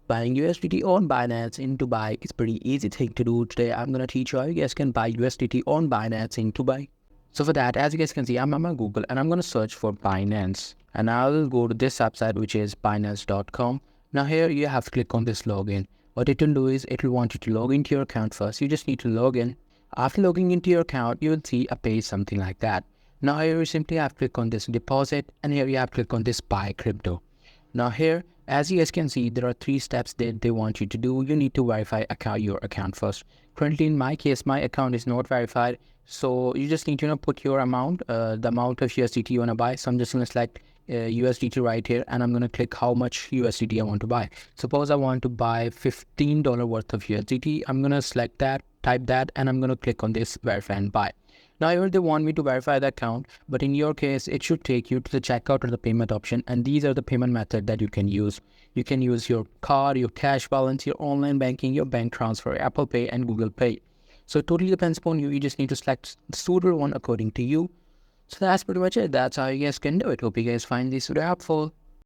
Buying USDT on Binance in Dubai is pretty easy thing to do. Today I'm gonna teach you how you guys can buy USDT on Binance in Dubai. So for that, as you guys can see, I'm on my Google and I'm gonna search for Binance. And I'll go to this website, which is binance.com. Now here you have to click on this login. What it will do is it will want you to log into your account first. You just need to log in. After logging into your account, you will see a page something like that. Now here you simply have to click on this deposit, and here you have to click on this buy crypto. Now here, as you guys can see, there are 3 steps that they want you to do. You need to verify your account first. Currently, in my case, my account is not verified. So you just need to put your amount, the amount of USDT you want to buy. So I'm just going to select USDT right here, and I'm going to click how much USDT I want to buy. Suppose I want to buy $15 worth of USDT. I'm going to select that, type that, and I'm going to click on this verify and buy. Now here they want me to verify the account, but in your case, it should take you to the checkout or the payment option. And these are the payment method that you can use. You can use your card, your cash balance, your online banking, your bank transfer, Apple Pay, and Google Pay. So it totally depends upon you. You just need to select the suitable one according to you. So that's pretty much it. That's how you guys can do it. Hope you guys find this video helpful.